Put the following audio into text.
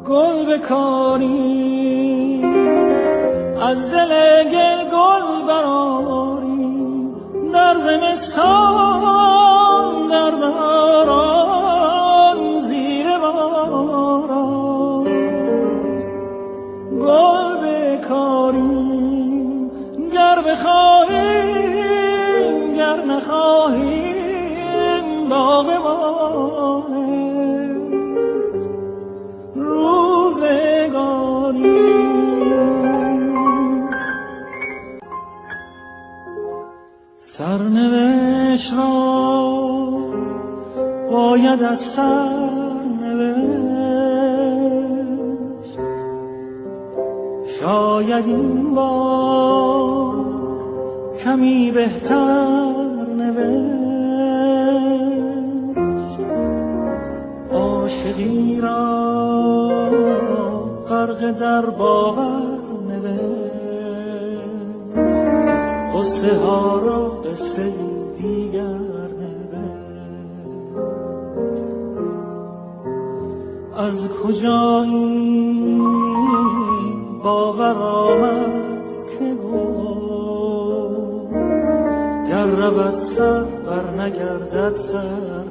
گل بکاری، از دل گل گل برآری، در زمستان در بهاران زیر باران گل بکاری. گر بخواهیم گر نخواهیم باغبانه روزگاری. سرنوشت را باید از سر نوشت، شاید این بار کمی بهتر نوشت. عاشقی را غرق در باور نوشت، قصه ها را قصه دیگر نوشت. از کجا این باور آمد که گفت گر رود سر بر نگردد سر